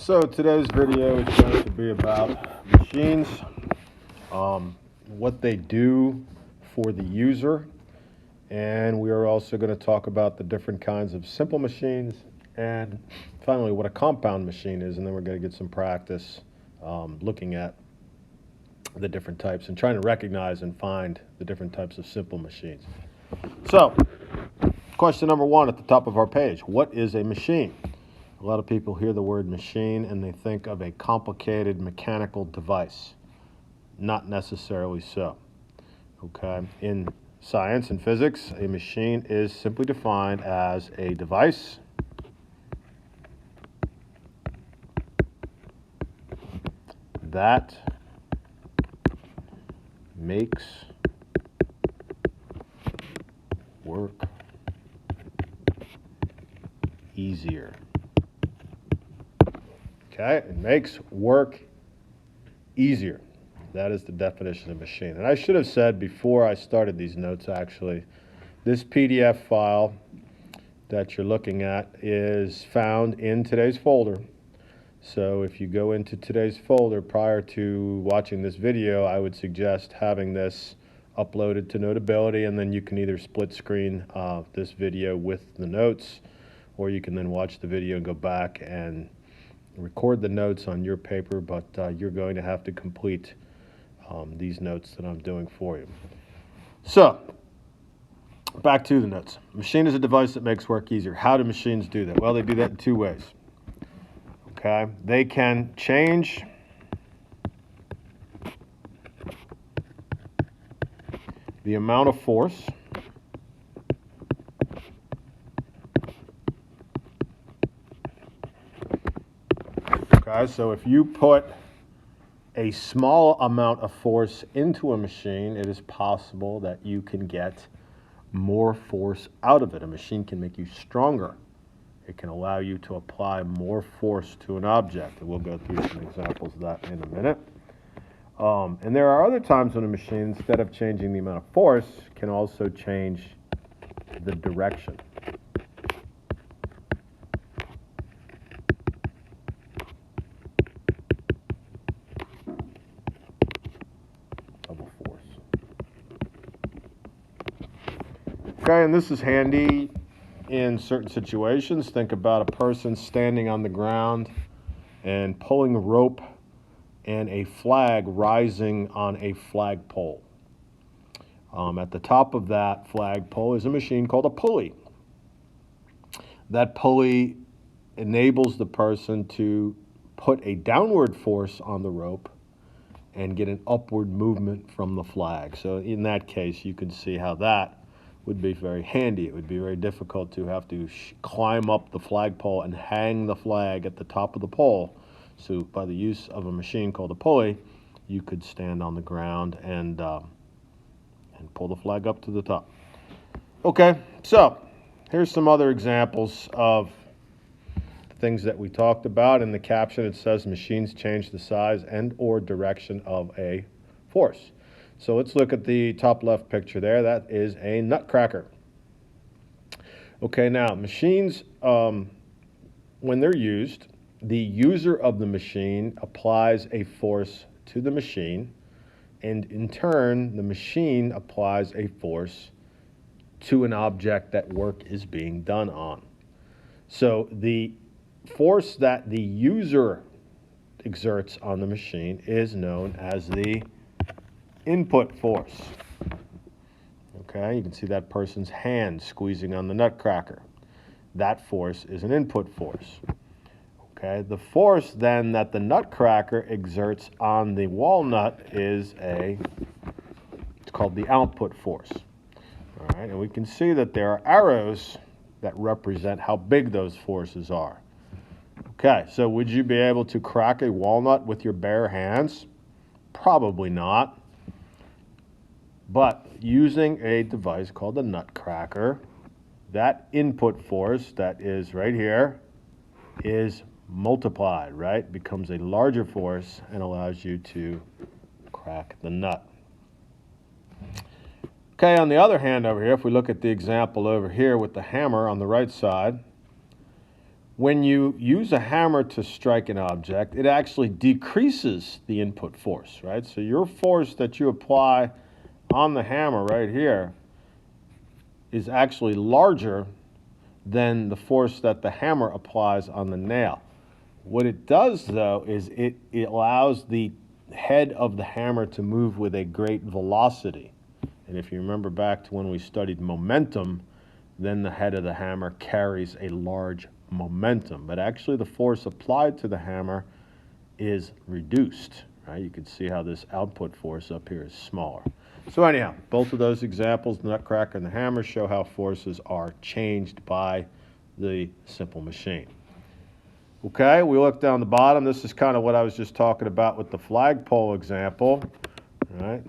So today's video is going to be about machines, what they do for the user, and we are also going to talk about the different kinds of simple machines, and finally what a compound machine is, and then we're going to get some practice looking at the different types and trying to recognize and find the different types of simple machines. So, question number one at the top of our page, what is a machine? A lot of people hear the word machine and they think of a complicated mechanical device. Not necessarily so. Okay. In science and physics, a machine is simply defined as a device that makes work easier. Okay, it makes work easier. That is the definition of machine. And I should have said before I started these notes, actually, this PDF file that you're looking at is found in today's folder. So if you go into today's folder prior to watching this video, I would suggest having this uploaded to Notability, and then you can either split screen this video with the notes, or you can then watch the video and go back and record the notes on your paper, but you're going to have to complete these notes that I'm doing for you. So, back to the notes. Machine is a device that makes work easier. How do machines do that? Well, they do that in two ways. Okay, they can change the amount of force okay, so if you put a small amount of force into a machine, it is possible that you can get more force out of it. A machine can make you stronger. It can allow you to apply more force to an object. And we'll go through some examples of that in a minute. And there are other times when a machine, instead of changing the amount of force, can also change the direction. Of a force. Okay, and this is handy in certain situations. Think about a person standing on the ground and pulling a rope and a flag rising on a flagpole. At the top of that flagpole is a machine called a pulley. That pulley enables the person to put a downward force on the rope and get an upward movement from the flag. So in that case, you can see how that would be very handy. It would be very difficult to have to climb up the flagpole and hang the flag at the top of the pole. So by the use of a machine called a pulley, you could stand on the ground and pull the flag up to the top. Okay, so here's some other examples of things that we talked about. In the caption, it says machines change the size and or direction of a force. So let's look at the top left picture there. That is a nutcracker. Okay, now machines, when they're used, the user of the machine applies a force to the machine, and in turn, the machine applies a force to an object that work is being done on. So the force that the user exerts on the machine is known as the input force. Okay, you can see that person's hand squeezing on the nutcracker. That force is an input force. Okay, the force then that the nutcracker exerts on the walnut is it's called the output force. All right, and we can see that there are arrows that represent how big those forces are. Okay, so would you be able to crack a walnut with your bare hands? Probably not. But using a device called a nutcracker, that input force that is right here is multiplied, right? Becomes a larger force and allows you to crack the nut. Okay, on the other hand over here, if we look at the example over here with the hammer on the right side, when you use a hammer to strike an object, it actually decreases the input force, right? So your force that you apply on the hammer right here is actually larger than the force that the hammer applies on the nail. What it does, though, is it allows the head of the hammer to move with a great velocity. And if you remember back to when we studied momentum, then the head of the hammer carries a large momentum. But actually the force applied to the hammer is reduced, right? You can see how this output force up here is smaller. So anyhow, both of those examples, the nutcracker and the hammer, show how forces are changed by the simple machine. Okay, we look down the bottom. This is kind of what I was just talking about with the flagpole example, right?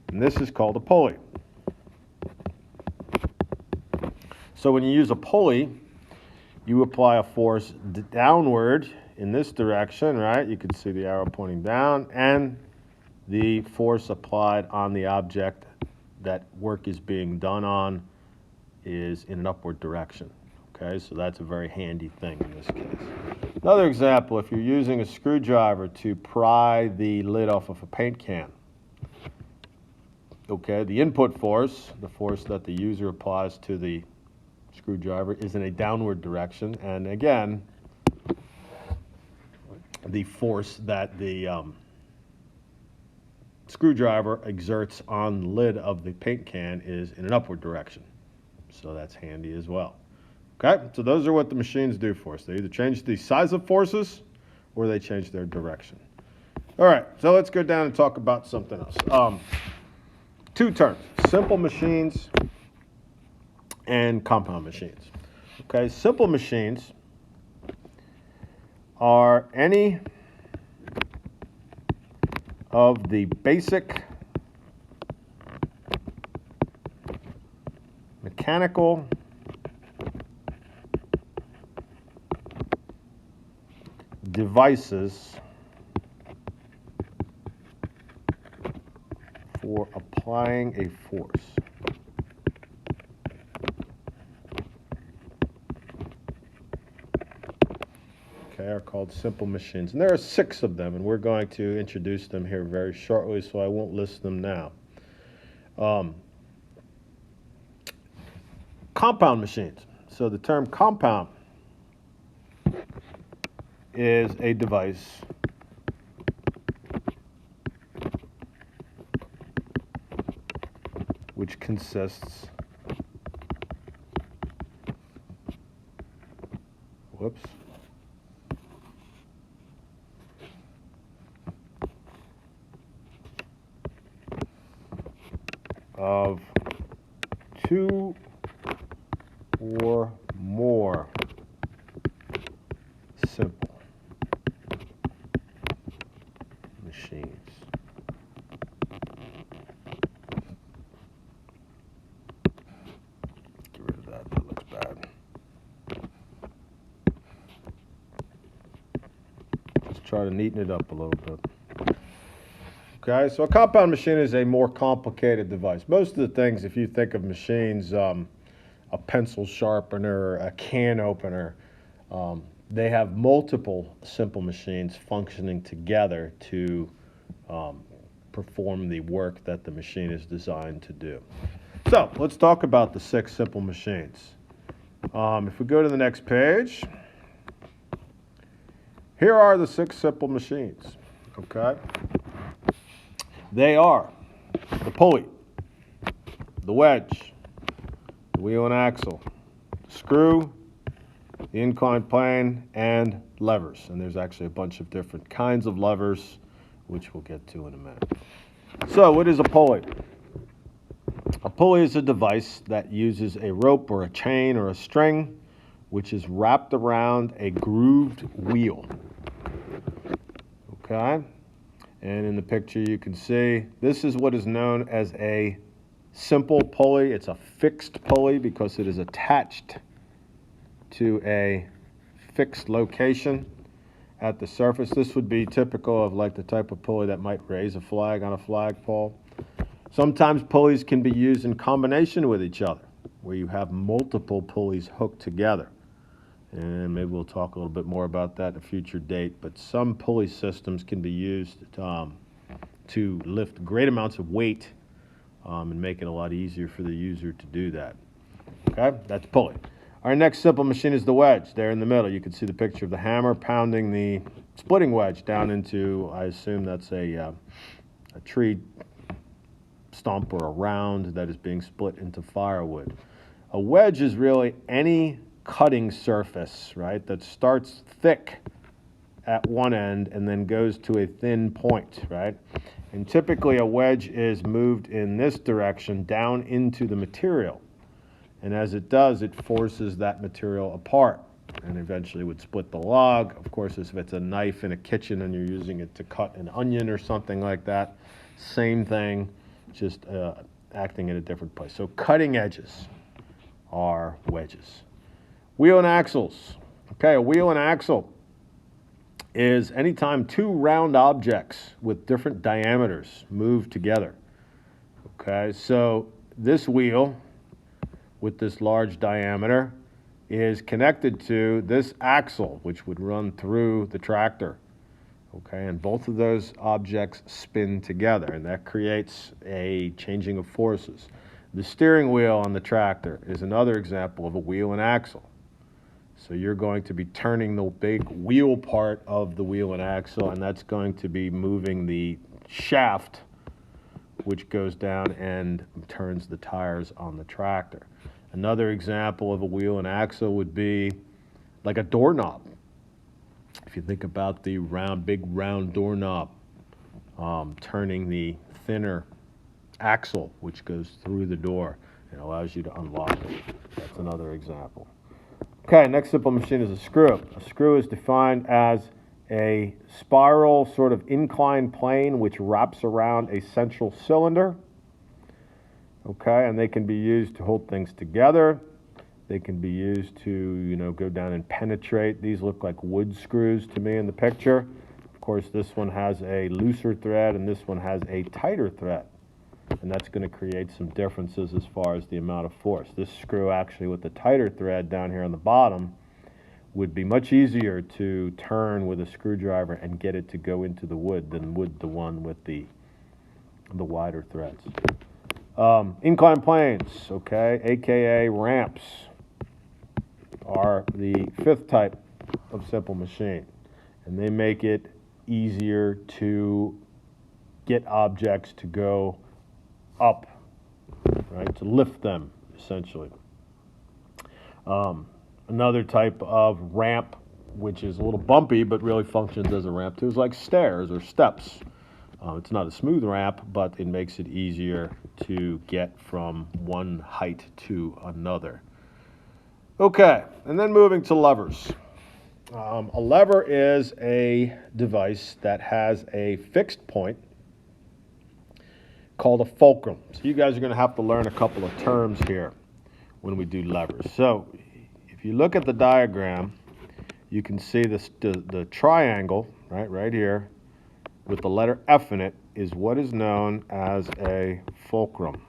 And this is called a pulley. So when you use a pulley, you apply a force downward in this direction, right? You can see the arrow pointing down, and the force applied on the object that work is being done on is in an upward direction. Okay, so that's a very handy thing in this case. Another example, if you're using a screwdriver to pry the lid off of a paint can, okay, the input force, the force that the user applies to the screwdriver, is in a downward direction, and again, the force that the screwdriver exerts on the lid of the paint can is in an upward direction. So that's handy as well. Okay, so those are what the machines do for us. They either change the size of forces or they change their direction. All right, so let's go down and talk about something else. Two terms, simple machines and compound machines. Okay, simple machines are any of the basic mechanical devices for applying a force. Okay, are called simple machines. And there are 6 of them, and we're going to introduce them here very shortly, so I won't list them now. Compound machines. So the term compound is a device which consists of 2 or more simple machines. Get rid of that, that looks bad. Let's try to neaten it up a little bit. Okay, so a compound machine is a more complicated device. Most of the things, if you think of machines, a pencil sharpener, a can opener, they have multiple simple machines functioning together to perform the work that the machine is designed to do. So let's talk about the 6 simple machines. If we go to the next page, here are the 6 simple machines. Okay. They are the pulley, the wedge, the wheel and axle, the screw, the inclined plane, and levers. And there's actually a bunch of different kinds of levers, which we'll get to in a minute. So what is a pulley? A pulley is a device that uses a rope or a chain or a string, which is wrapped around a grooved wheel. Okay? And in the picture you can see, this is what is known as a simple pulley. It's a fixed pulley because it is attached to a fixed location at the surface. This would be typical of like the type of pulley that might raise a flag on a flagpole. Sometimes pulleys can be used in combination with each other, where you have multiple pulleys hooked together. And maybe we'll talk a little bit more about that at a future date. But some pulley systems can be used to lift great amounts of weight and make it a lot easier for the user to do that. Okay, that's pulley. Our next simple machine is the wedge. There in the middle, you can see the picture of the hammer pounding the splitting wedge down into, I assume that's a tree stump or a round that is being split into firewood. A wedge is really any cutting surface, right, that starts thick at one end and then goes to a thin point, right? And typically a wedge is moved in this direction down into the material. And as it does, it forces that material apart and eventually would split the log. Of course, if it's a knife in a kitchen and you're using it to cut an onion or something like that, same thing, just acting in a different place. So cutting edges are wedges. Wheel and axles. Okay, a wheel and axle is anytime two round objects with different diameters move together. Okay, so this wheel with this large diameter is connected to this axle, which would run through the tractor. Okay, and both of those objects spin together, and that creates a changing of forces. The steering wheel on the tractor is another example of a wheel and axle. So you're going to be turning the big wheel part of the wheel and axle, and that's going to be moving the shaft, which goes down and turns the tires on the tractor. Another example of a wheel and axle would be like a doorknob. If you think about the big round doorknob, turning the thinner axle, which goes through the door and allows you to unlock it. That's another example. Okay, next simple machine is a screw. A screw is defined as a spiral sort of inclined plane which wraps around a central cylinder. Okay, and they can be used to hold things together. They can be used to, go down and penetrate. These look like wood screws to me in the picture. Of course, this one has a looser thread and this one has a tighter thread. And that's going to create some differences as far as the amount of force. This screw actually with the tighter thread down here on the bottom would be much easier to turn with a screwdriver and get it to go into the wood than would the one with the wider threads. Inclined planes, okay, aka ramps, are the fifth type of simple machine. And they make it easier to get objects to go up, right, to lift them, essentially. Another type of ramp, which is a little bumpy but really functions as a ramp too, is like stairs or steps. It's not a smooth ramp, but it makes it easier to get from one height to another. Okay, and then moving to levers. A lever is a device that has a fixed point called a fulcrum. So you guys are going to have to learn a couple of terms here when we do levers. So if you look at the diagram, you can see the triangle, right here, with the letter F in it, is what is known as a fulcrum.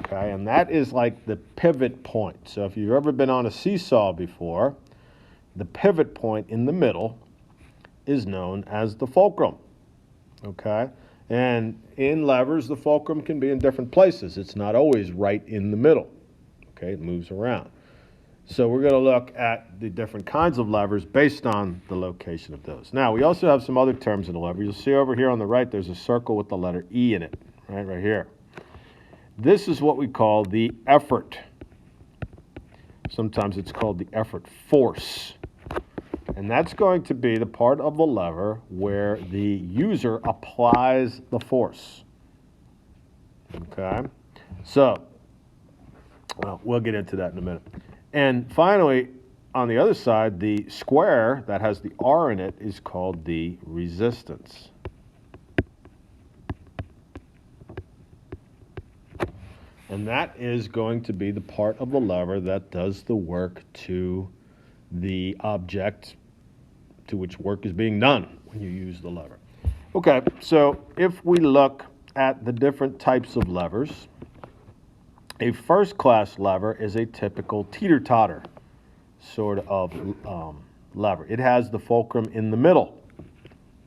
Okay, and that is like the pivot point. So if you've ever been on a seesaw before, the pivot point in the middle is known as the fulcrum. Okay, and in levers, the fulcrum can be in different places. It's not always right in the middle. Okay, it moves around. So we're going to look at the different kinds of levers based on the location of those. Now, we also have some other terms in the lever. You'll see over here on the right, there's a circle with the letter E in it, right here. This is what we call the effort. Sometimes it's called the effort force. And that's going to be the part of the lever where the user applies the force. Okay? So, well, we'll get into that in a minute. And finally, on the other side, the square that has the R in it is called the resistance. And that is going to be the part of the lever that does the work to the object to which work is being done when you use the lever. Okay, so if we look at the different types of levers, A first-class lever is a typical teeter-totter sort of lever. It has the fulcrum in the middle,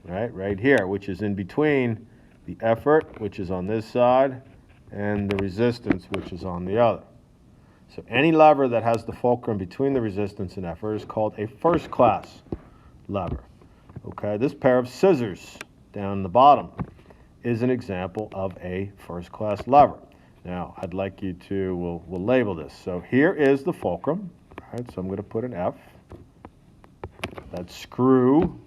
right here, which is in between the effort, which is on this side, and the resistance, which is on the other. So any lever that has the fulcrum between the resistance and effort is called a first-class lever. Okay, this pair of scissors down the bottom is an example of a first-class lever. Now, I'd like you to, we'll label this. So here is the fulcrum, right? So I'm going to put an F. That screw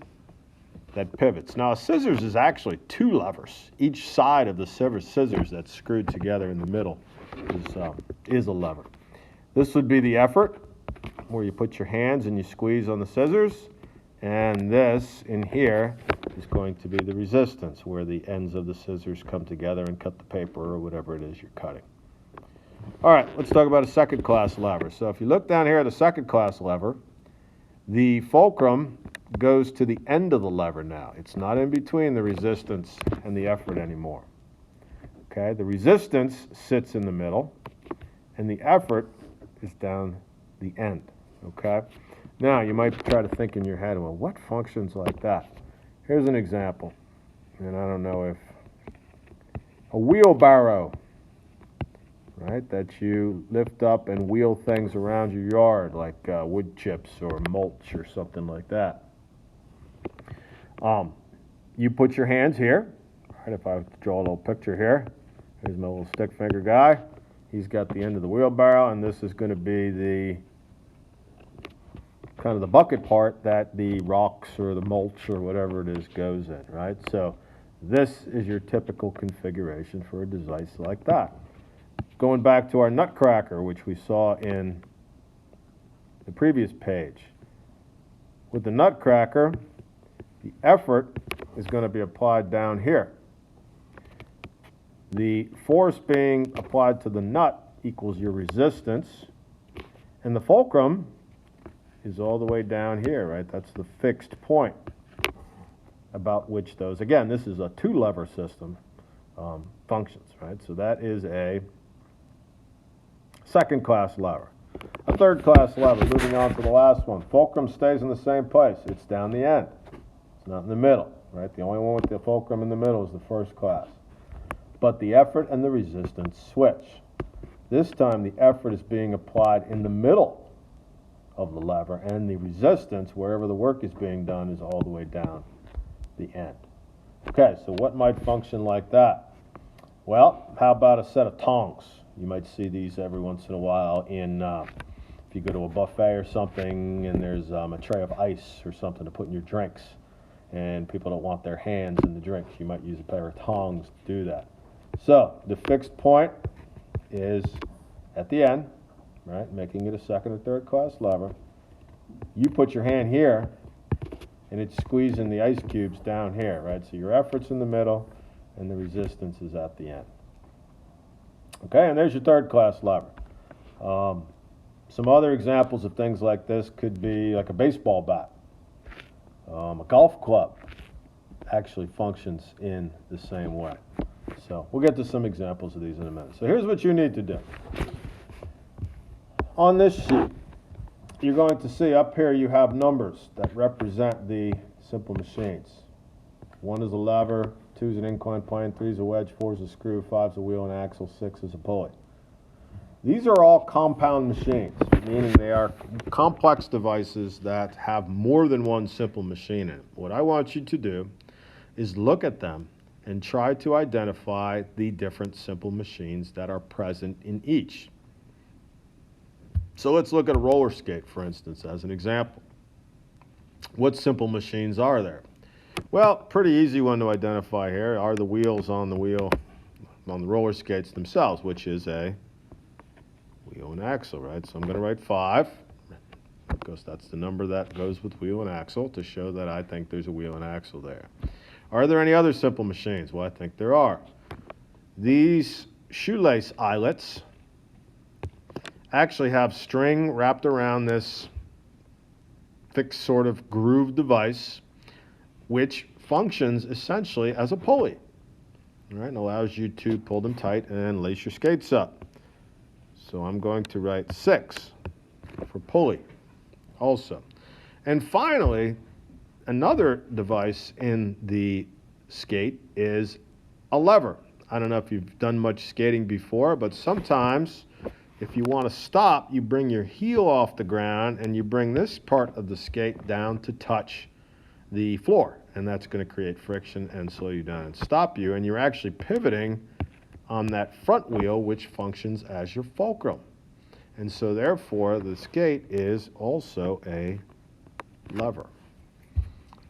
that pivots. Now, a scissors is actually two levers. Each side of the scissors that's screwed together in the middle is a lever. This would be the effort, where you put your hands and you squeeze on the scissors. And this in here is going to be the resistance, where the ends of the scissors come together and cut the paper or whatever it is you're cutting. All right, let's talk about a second-class lever. So if you look down here at a second-class lever, the fulcrum goes to the end of the lever now. It's not in between the resistance and the effort anymore. Okay, the resistance sits in the middle, and the effort is down the end. Okay? Now, you might try to think in your head, well, what functions like that? Here's an example, and I don't know if a wheelbarrow, right, that you lift up and wheel things around your yard, like wood chips or mulch or something like that. You put your hands here, right, if I draw a little picture here, here's my little stick finger guy. He's got the end of the wheelbarrow, and this is going to be the kind of the bucket part that the rocks or the mulch or whatever it is goes in, right? So this is your typical configuration for a device like that. Going back to our nutcracker, which we saw in the previous page. With the nutcracker, the effort is going to be applied down here. The force being applied to the nut equals your resistance, and the fulcrum is all the way down here, right? That's the fixed point about which those, again, this is a two-lever system, functions, right? So that is a second-class lever. A third-class lever, moving on to the last one. Fulcrum stays in the same place. It's down the end. It's not in the middle, right? The only one with the fulcrum in the middle is the first class. But the effort and the resistance switch. This time, the effort is being applied in the middle of the lever, and the resistance, wherever the work is being done, is all the way down the end. Okay, so what might function like that? Well, how about a set of tongs? You might see these every once in a while in, if you go to a buffet or something, and there's a tray of ice or something to put in your drinks, and people don't want their hands in the drinks. You might use a pair of tongs to do that. So the fixed point is at the end, right, making it a second or third class lever. You put your hand here, and it's squeezing the ice cubes down here, right? So your effort's in the middle, and the resistance is at the end. Okay, and there's your third class lever. Some other examples of things like this could be like a baseball bat. A golf club actually functions in the same way. So we'll get to some examples of these in a minute. So here's what you need to do. On this sheet, you're going to see up here you have numbers that represent the simple machines. 1 is a lever, 2 is an inclined plane, 3 is a wedge, 4 is a screw, 5 is a wheel and axle, 6 is a pulley. These are all compound machines, meaning they are complex devices that have more than one simple machine in it. What I want you to do is look at them and try to identify the different simple machines that are present in each. So let's look at a roller skate, for instance, as an example. What simple machines are there? Well, pretty easy one to identify here are the wheels on the roller skates themselves, which is a wheel and axle, right? So I'm going to write 5, because that's the number that goes with wheel and axle, to show that I think there's a wheel and axle there. Are there any other simple machines? Well, I think there are. These shoelace eyelets actually have string wrapped around this fixed sort of groove device, which functions essentially as a pulley, right, and allows you to pull them tight and lace your skates up. So I'm going to write 6 for pulley also. And finally, another device in the skate is a lever. I don't know if you've done much skating before, but sometimes if you want to stop, you bring your heel off the ground and you bring this part of the skate down to touch the floor. And that's going to create friction and slow you down and stop you. And you're actually pivoting on that front wheel, which functions as your fulcrum. And so therefore, the skate is also a lever.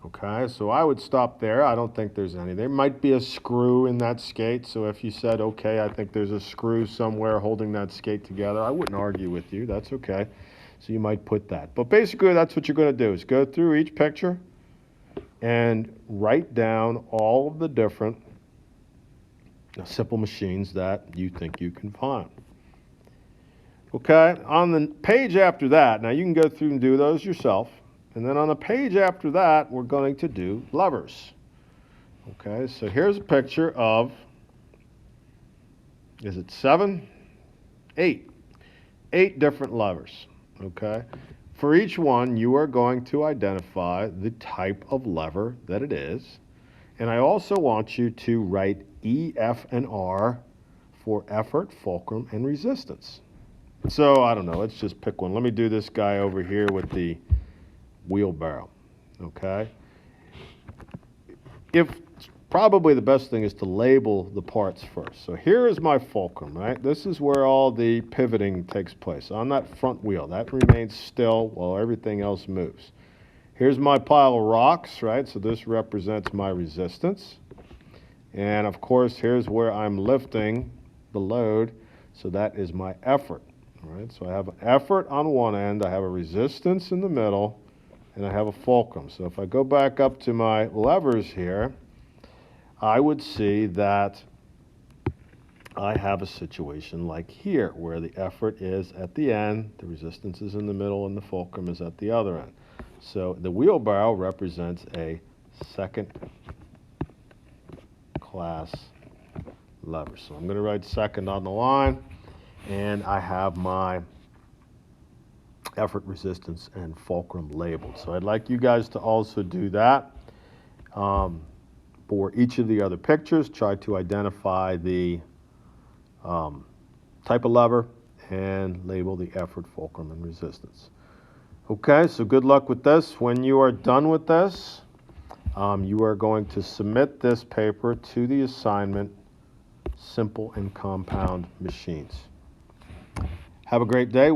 Okay, so I would stop there. I don't think there's any. There might be a screw in that skate. So if you said, okay, I think there's a screw somewhere holding that skate together, I wouldn't argue with you. That's okay. So you might put that. But basically, that's what you're going to do is go through each picture and write down all of the different simple machines that you think you can find. Okay, on the page after that, now you can go through and do those yourself. And then on the page after that, we're going to do levers. Okay, so here's a picture of, is it 7? 8. 8 different levers. Okay, for each one, you are going to identify the type of lever that it is. And I also want you to write E, F, and R for effort, fulcrum, and resistance. So I don't know, let's just pick one. Let me do this guy over here with the wheelbarrow, okay? Probably the best thing is to label the parts first. So here is my fulcrum, right? This is where all the pivoting takes place. On that front wheel, that remains still while everything else moves. Here's my pile of rocks, right? So this represents my resistance. And of course, here's where I'm lifting the load. So that is my effort, all right? So I have an effort on one end, I have a resistance in the middle, and I have a fulcrum. So if I go back up to my levers here, I would see that I have a situation like here, where the effort is at the end, the resistance is in the middle, and the fulcrum is at the other end. So the wheelbarrow represents a second class lever. So I'm going to write second on the line, and I have my effort, resistance, and fulcrum labeled. So I'd like you guys to also do that. For each of the other pictures, try to identify the type of lever and label the effort, fulcrum, and resistance. Okay, so good luck with this. When you are done with this, you are going to submit this paper to the assignment, Simple and Compound Machines. Have a great day.